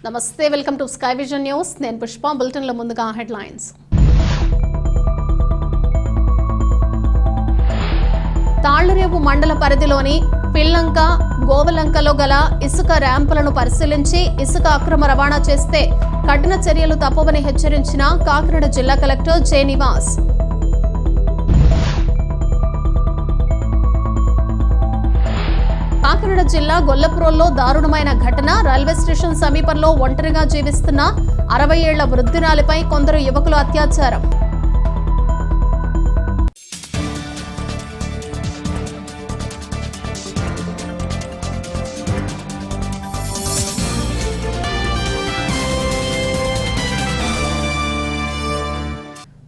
నమస్తే, welcome to sky vision news. నేను Pushpa. Bulletin లో ముందుగా హెడ్లైన్స్. తాళ్లరేవు మండల పరిధిలోని పిల్లంక, గోవలంకలో గల ఇసుక ర్యాంపులను పరిశీలించి ఇసుక అక్రమ రవాణా చేస్తే కఠిన చర్యలు తప్పవని హెచ్చరించిన కాకినాడ జిల్లా కలెక్టర్ జె నివాస్. కాకినాడ జిల్లా గొల్లప్రోల్లో దారుణమైన ఘటన. రైల్వే స్టేషన్ సమీపంలో ఒంటరిగా జీవిస్తున్న 60 ఏళ్ల వృద్ధురాలిపై కొందరు యువకులు అత్యాచారం.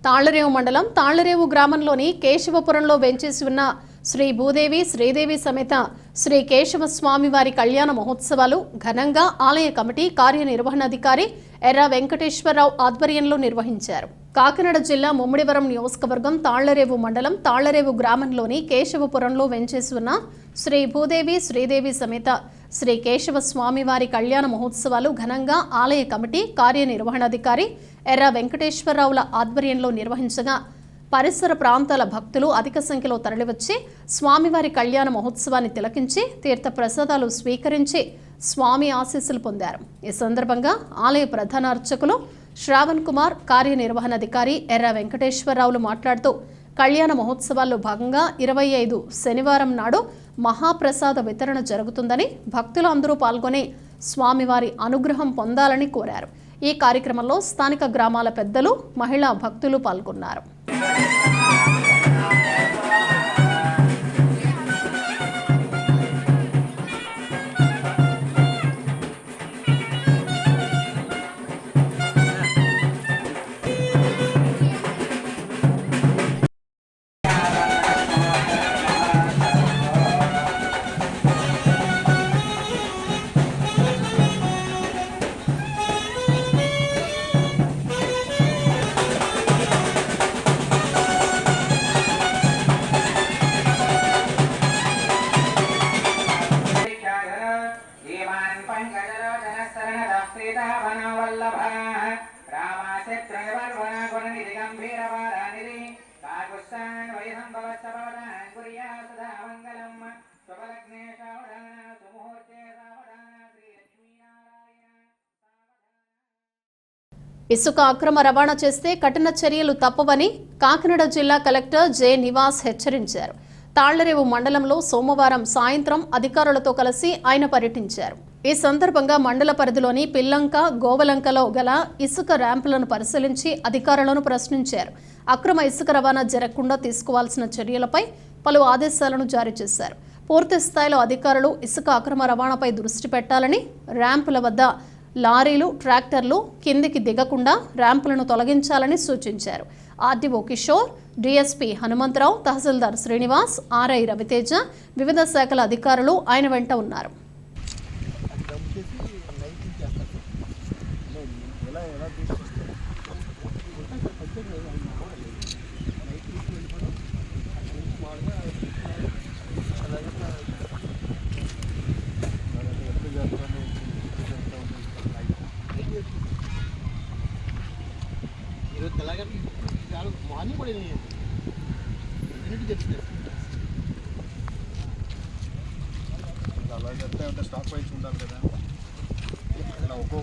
తాళ్లరేవు మండలం తాళ్లరేవు గ్రామంలోని కేశవపురంలో వెంచేసి ఉన్న శ్రీ భూదేవి శ్రీదేవి సమేత శ్రీ కేశవ స్వామివారి కళ్యాణ మహోత్సవాలు ఘనంగా ఆలయ కమిటీ కార్యనిర్వహణాధికారి ఎర్ర వెంకటేశ్వరరావు ఆధ్వర్యంలో నిర్వహించారు. కాకినాడ జిల్లా ముమ్మిడివరం నియోజకవర్గం తాళ్లరేవు మండలం తాళ్లరేవు గ్రామంలోని కేశవపురంలో వెంచేసి ఉన్న శ్రీ భూదేవి శ్రీదేవి సమేత శ్రీ కేశవ స్వామివారి కళ్యాణ మహోత్సవాలు ఘనంగా ఆలయ కమిటీ కార్యనిర్వహణాధికారి ఎర్ర వెంకటేశ్వరరావుల ఆధ్వర్యంలో నిర్వహించగా పరిసర ప్రాంతాల భక్తులు అధిక సంఖ్యలో తరలివచ్చి స్వామివారి కళ్యాణ మహోత్సవాన్ని తిలకించి తీర్థ ప్రసాదాలు స్వీకరించి స్వామి ఆశీస్సులు పొందారు. ఈ సందర్భంగా ఆలయ ప్రధాన అర్చకులు శ్రావణ్ కుమార్, కార్యనిర్వహణాధికారి ఎర్ర వెంకటేశ్వరరావులు మాట్లాడుతూ కళ్యాణ మహోత్సవాల్లో భాగంగా 25 శనివారం నాడు మహాప్రసాద వితరణ జరుగుతుందని, భక్తులు అందరూ పాల్గొని స్వామివారి అనుగ్రహం పొందాలని కోరారు. ఈ కార్యక్రమంలో స్థానిక గ్రామాల పెద్దలు, మహిళా భక్తులు పాల్గొన్నారు. ఇసుక అక్రమ రవాణా చేస్తే కఠిన చర్యలు తప్పవని కాకినాడ జిల్లా కలెక్టర్ జె నివాస్ హెచ్చరించారు. తాళ్లరేవు మండలంలో సోమవారం సాయంత్రం అధికారులతో కలిసి ఆయన పర్యటించారు. ఈ సందర్భంగా మండల పరిధిలోని పిల్లంక, గోవలంకలో గల ఇసుక ర్యాంపులను పరిశీలించి అధికారులను ప్రశ్నించారు. అక్రమ ఇసుక రవాణా జరగకుండా తీసుకోవాల్సిన చర్యలపై పలు ఆదేశాలను జారీ చేశారు. పూర్తి స్థాయిలో అధికారులు ఇసుక అక్రమ రవాణాపై దృష్టి పెట్టాలని, ర్యాంపుల వద్ద లారీలు, ట్రాక్టర్లు కిందికి దిగకుండా ర్యాంపులను తొలగించాలని సూచించారు. ఆర్డీఓ కిషోర్, డీఎస్పీ హనుమంతరావు, తహసీల్దార్ శ్రీనివాస్, ఆర్ఐ రవితేజ, వివిధ శాఖల అధికారులు ఆయన వెంట ఉన్నారు. మార్నింగ్ కూడా అలా చెప్తే అంటే స్టాక్ వైజ్ ఉండాలి కదా. ఒక్కో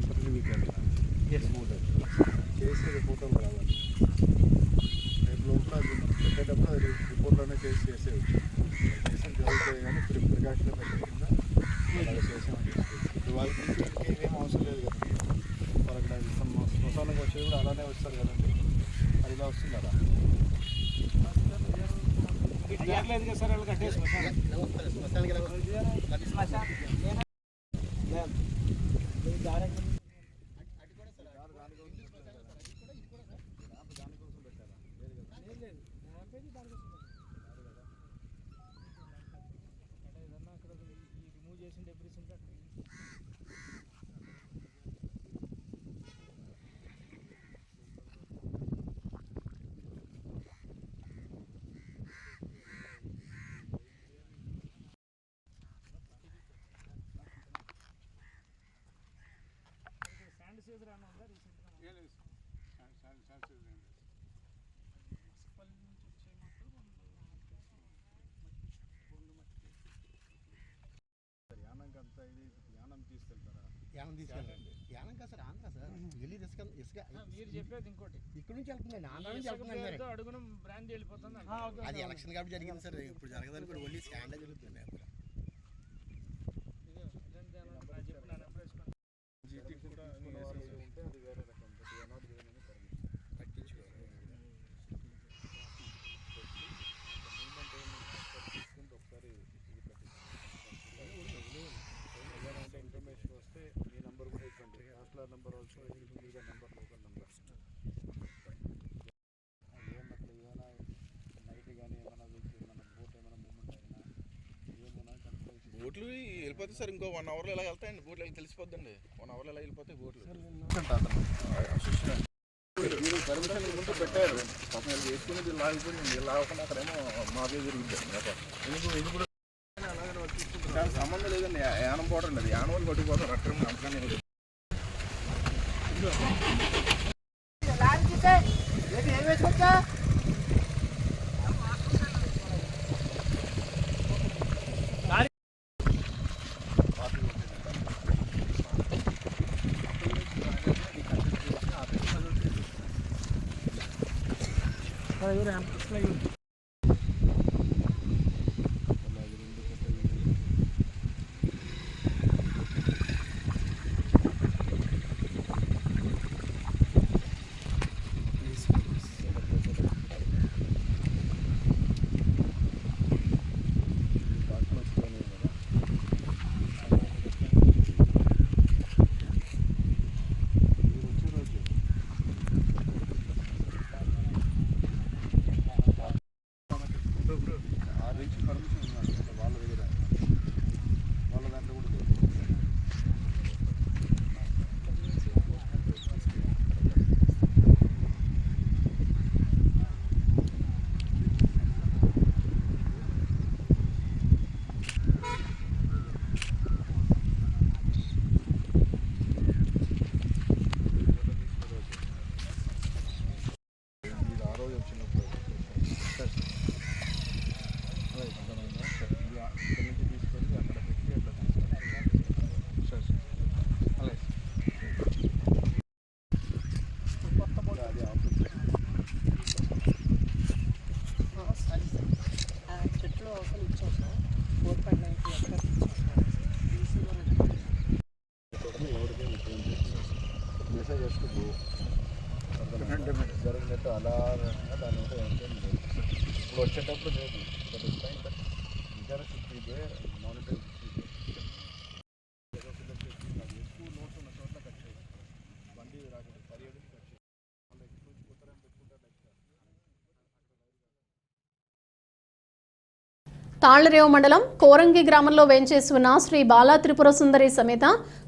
టెంపరీ వీకెండ్ చేసి రిపోర్టర్లు రావాలి. రేపు లోపల అది మనం పెట్టేటప్పుడు అది రిపోర్ట్లోనే చేసి చేసేయచ్చు. చేసి జరుగుతాయి కానీ ప్రికాషన్ పెట్టకుండా అలా చేసామని చేసుకోవచ్చు. వాళ్ళకి ఇవేం అవసరం లేదు కదండి. వాళ్ళకి శ్మశానంకి వచ్చేది కూడా అలానే వస్తారు కదండి. అది ఇలా వస్తుంది అలా లేదు కదా సార్. వాళ్ళకి కట్టేసి యానం తీసుకెళ్ళండి. యానం కాదు సార్, ఆంధ్ర సార్. వెళ్ళి ఇసుక మీరు చెప్పేది ఇంకోటి, ఇక్కడ నుంచి వెళ్తుందండి, ఆంధ్ర నుంచి వెళ్తుందండి. అడుగున బ్రాండ్ వెళ్ళిపోతుంది. అది ఎలక్షన్ కాబట్టి జరిగింది సార్. ఇప్పుడు జరగదని కూడా ఓన్లీ స్కాండే జరుగుతుంది. ఇన్ఫర్మేషన్ వస్తే మీ నెంబర్ కూడా ఇవ్వండి. Hostel number also number local number ఏమట్లా ఏమైనా నైట్ కానీ ఏమైనా మన బోట్ ఏమైనా మూమెంట్ అయినా ఏమైనా కన్ఫర్మేషన్ బోట్లు వెళ్ళిపోతే సార్ ఇంకో 1 అవర్లో ఇలా వెళ్తాయండి. బోట్లు అవి తెలిసిపోద్దండి. 1 అవర్లో ఇలా వెళ్ళిపోతాయి బోట్లు. మీరు పర్మిషన్ ముందు పెట్టారు పాపం వేసుకుని ఇది లాగిపోయింది. ఇలా లాగకుండా అక్కడేమో మాకే జరుగుతుంది. ఇది కూడా దానికి సంబంధం లేదండి. యానం పోవడం అది యానం వాళ్ళు పట్టుకుపోతారు. అక్కడ అంతగానే మెసేజ్ వస్తుంది. జరిగినట్టు అలా దాని ఇప్పుడు వచ్చేటప్పుడు లేదు. బట్ ఇస్ టైం బట్ నిజాలు షుడ్ బి దేర్ మానిటరింగ్ ఎక్కువ నోట్స్ ఉన్న చోట్ల కట్ చేయాలి. బండి రాకూడదు. 17 కట్ చేయాలి. వాళ్ళు ఎక్కువ కొత్తరం పెట్టుకుంటారు. తాళ్లరేవు మండలం కోరంగి గ్రామంలో వేంచేసి ఉన్న శ్రీ బాలా త్రిపుర సుందరి సమేత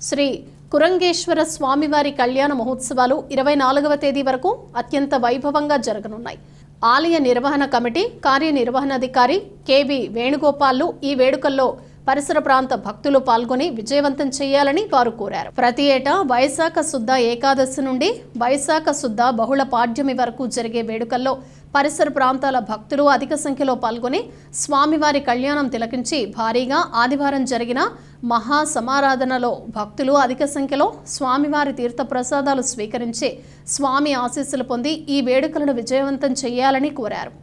శ్రీ కురంగేశ్వర స్వామివారి కళ్యాణ మహోత్సవాలు 24వ తేదీ వరకు అత్యంత వైభవంగా జరగనున్నాయి. ఆలయ నిర్వహణ కమిటీ కార్యనిర్వహణాధికారి కెవి వేణుగోపాల్లు ఈ వేడుకల్లో పరిసర ప్రాంత భక్తులు పాల్గొని విజయవంతం చేయాలని వారు కోరారు. ప్రతి ఏటా వైశాఖ శుద్ధ ఏకాదశి నుండి వైశాఖ శుద్ధ బహుళ పాడ్యమి వరకు జరిగే వేడుకల్లో పరిసర ప్రాంతాల భక్తులు అధిక సంఖ్యలో పాల్గొని స్వామివారి కళ్యాణం తిలకించి భారీగా ఆదివారం జరిగిన మహా సమారాధనలో భక్తులు అధిక సంఖ్యలో స్వామివారి తీర్థప్రసాదాలు స్వీకరించి స్వామి ఆశీస్సులు పొంది ఈ వేడుకలను విజయవంతం చేయాలని కోరారు.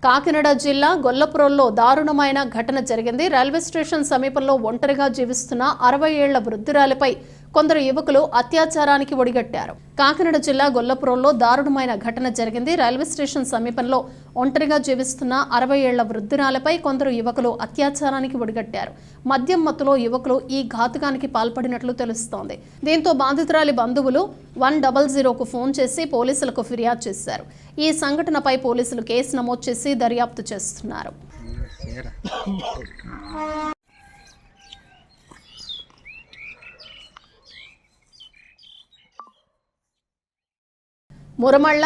కాకినాడ జిల్లా గొల్లపురంలో దారుణమైన ఘటన జరిగింది. రైల్వే స్టేషన్ సమీపంలో ఒంటరిగా జీవిస్తున్న 60 ఏళ్ల వృద్ధురాలిపై కొందరు యువకులు అత్యాచారానికి ఒడిగట్టారు. కాకినాడ జిల్లా గొల్లపురంలో దారుణమైన ఘటన జరిగింది. రైల్వే స్టేషన్ సమీపంలో ఒంటరిగా జీవిస్తున్న 60 ఏళ్ల వృద్ధురాలిపై కొందరు యువకులు అత్యాచారానికి ఒడిగట్టారు. మద్యం మత్తులో యువకులు ఈ ఘాతుకానికి పాల్పడినట్లు తెలుస్తోంది. దీంతో బాధితురాలి బంధువులు 100కు ఫోన్ చేసి పోలీసులకు ఫిర్యాదు చేశారు. ఈ సంఘటనపై పోలీసులు కేసు నమోదు చేసి దర్యాప్తు చేస్తున్నారు. మురమళ్ళ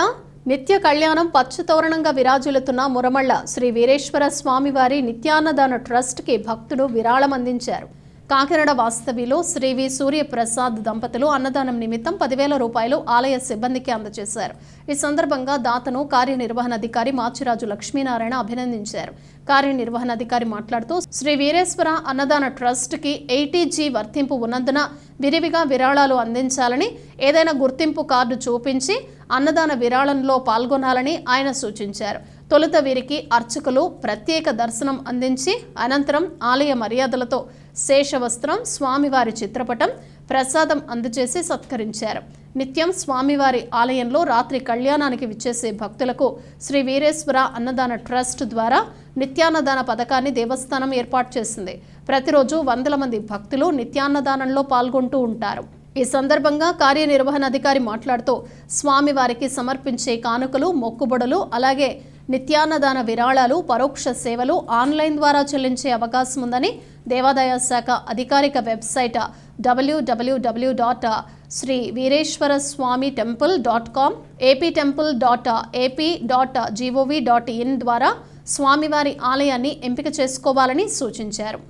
నిత్య కళ్యాణం పచ్చతోరణంగా విరాజిల్లుతున్న మురమళ్ళ శ్రీ వీరేశ్వర స్వామివారి నిత్యాన్నదాన ట్రస్ట్కి భక్తులు విరాళం అందించారు. కాకినాడ వాస్తవిలో శ్రీ వి సూర్యప్రసాద్ దంపతులు అన్నదానం నిమిత్తం 10,000 రూపాయలు ఆలయ సిబ్బందికి అందజేశారు. ఈ సందర్భంగా దాతను కార్యనిర్వహణాధికారి మాచిరాజు లక్ష్మీనారాయణ అభినందించారు. కార్యనిర్వహణాధికారి మాట్లాడుతూ శ్రీ వీరేశ్వర అన్నదాన ట్రస్ట్కి 80G వర్తింపు ఉన్నందున విరివిగా విరాళాలు అందించాలని, ఏదైనా గుర్తింపు కార్డు చూపించి అన్నదాన విరాళంలో పాల్గొనాలని ఆయన సూచించారు. తొలుత వీరికి అర్చకులు ప్రత్యేక దర్శనం అందించి అనంతరం ఆలయ మర్యాదలతో శేషవస్త్రం, స్వామివారి చిత్రపటం, ప్రసాదం అందజేసి సత్కరించారు. నిత్యం స్వామివారి ఆలయంలో రాత్రి కళ్యాణానికి విచ్చేసే భక్తులకు శ్రీ వీరేశ్వర అన్నదాన ట్రస్ట్ ద్వారా నిత్యాన్నదాన పథకాన్ని దేవస్థానం ఏర్పాటు చేసింది. ప్రతిరోజు వందల మంది భక్తులు నిత్యాన్నదానంలో పాల్గొంటూ ఉంటారు. ఈ సందర్భంగా కార్యనిర్వహణాధికారి మాట్లాడుతూ స్వామివారికి సమర్పించే కానుకలు, మొక్కుబడులు, అలాగే నిత్యాన్నదాన విరాళాలు, పరోక్ష సేవలు ఆన్లైన్ ద్వారా చెల్లించే అవకాశం ఉందని దేవాదాయ శాఖ అధికారిక వెబ్సైట్ www.sriveereshwaraswamitemple.com, aptemple.ap.gov.in ద్వారా స్వామివారి ఆలయాన్ని ఎంపిక చేసుకోవాలని సూచించారు.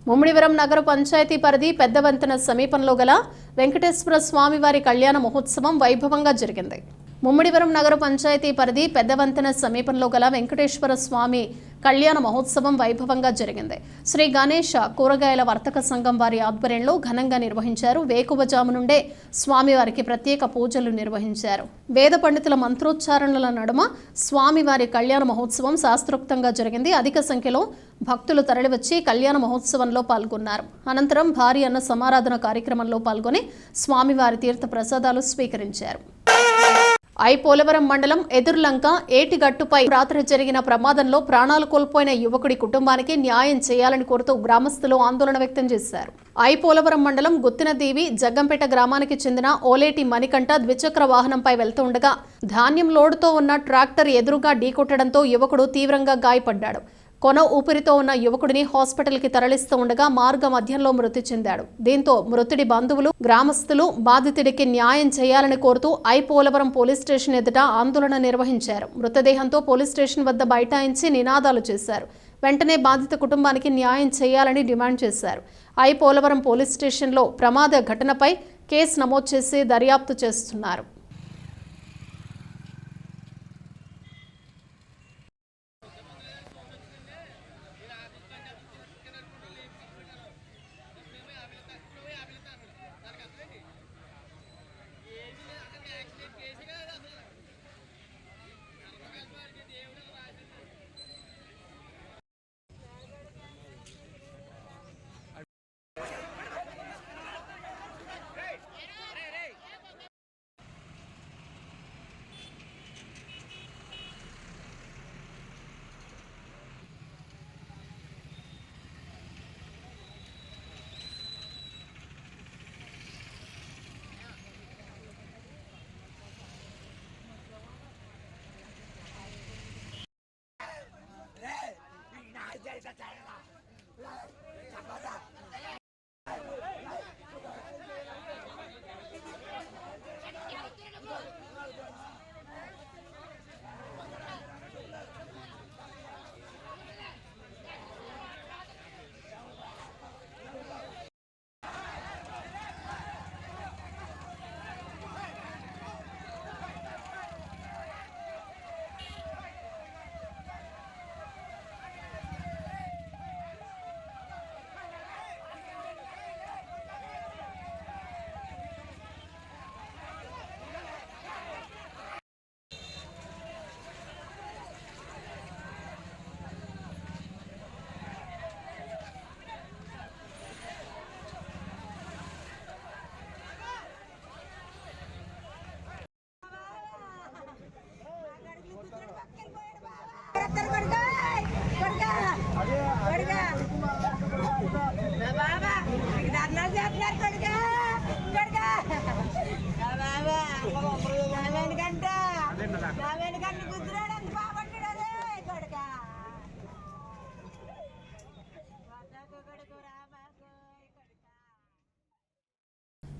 ముమ్మిడివరం నగర పంచాయతీ పరిధి పెద్దవంతెన సమీపంలో గల వెంకటేశ్వర స్వామివారి కళ్యాణ మహోత్సవం వైభవంగా జరిగింది. ముమ్మిడివరం నగర పంచాయతీ పరిధి పెద్దవంతెన సమీపంలో గల వెంకటేశ్వర స్వామి కళ్యాణ మహోత్సవం వైభవంగా జరిగింది. శ్రీ గణేష కూరగాయల వర్తక సంఘం వారి ఆధ్వర్యంలో ఘనంగా నిర్వహించారు. వేకువజాము నుండే స్వామివారికి ప్రత్యేక పూజలు నిర్వహించారు. వేద పండితుల మంత్రోచ్చారణల నడుమ స్వామివారి కళ్యాణ మహోత్సవం శాస్త్రోక్తంగా జరిగింది. అధిక సంఖ్యలో భక్తులు తరలివచ్చి కళ్యాణ మహోత్సవంలో పాల్గొన్నారు. అనంతరం భారీ అన్న సమారాధన కార్యక్రమంలో పాల్గొని స్వామివారి తీర్థ ప్రసాదాలు స్వీకరించారు. పోలవరం మండలం ఎదుర్లంక ఏటిగట్టుపై రాత్రి జరిగిన ప్రమాదంలో ప్రాణాలు కోల్పోయిన యువకుడి కుటుంబానికి న్యాయం చేయాలని కోరుతూ గ్రామస్తులు ఆందోళన వ్యక్తం చేశారు. పోలవరం మండలం గుత్తినదేవి జగ్గంపేట గ్రామానికి చెందిన ఓలేటి మణికంఠ ద్విచక్ర వాహనంపై వెళ్తుండగా ధాన్యం లోడుతో ఉన్న ట్రాక్టర్ ఎదురుగా ఢీకొట్టడంతో యువకుడు తీవ్రంగా గాయపడ్డాడు. కొన ఊపిరితో ఉన్న యువకుడిని హాస్పిటల్కి తరలిస్తూ ఉండగా మార్గ మధ్యంలో మృతి చెందాడు. దీంతో మృతుడి బంధువులు, గ్రామస్తులు బాధితుడికి న్యాయం చేయాలని కోరుతూ పోలవరం పోలీస్ స్టేషన్ ఎదుట ఆందోళన నిర్వహించారు. మృతదేహంతో పోలీస్ స్టేషన్ వద్ద బైఠాయించి నినాదాలు చేశారు. వెంటనే బాధిత కుటుంబానికి న్యాయం చేయాలని డిమాండ్ చేశారు. పోలవరం పోలీస్ స్టేషన్లో ప్రమాద ఘటనపై కేసు నమోదు చేసి దర్యాప్తు చేస్తున్నారు.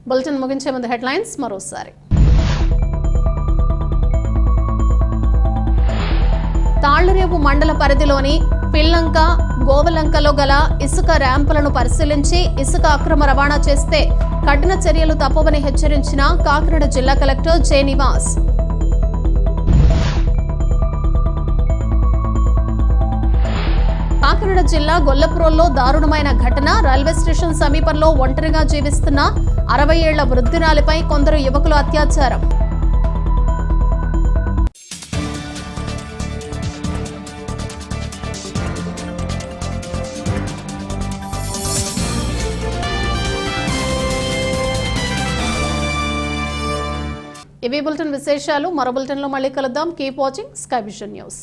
బులెటిన్ ముగించే ముందు హెడ్లైన్స్ మరోసారి. తాళ్లరేవు మండల పరిధిలోని పిల్లంక, గోవలంకలో గల ఇసుక ర్యాంపులను పరిశీలించి ఇసుక అక్రమ రవాణా చేస్తే కఠిన చర్యలు తప్పవని హెచ్చరించిన కాకినాడ జిల్లా కలెక్టర్ జె. నివాస్. కాకినాడ జిల్లా గొల్లపురంలో దారుణమైన ఘటన. రైల్వే స్టేషన్ సమీపంలో ఒంటరిగా జీవిస్తున్న 60 ఏళ్ల వృద్ధురాలిపై కొందరు యువకులు అత్యాచారం. ఇవి బులెటిన్ విశేషాలు. మరో బులెటిన్లో మళ్ళీ కలుద్దాం. Keep watching sky vision news.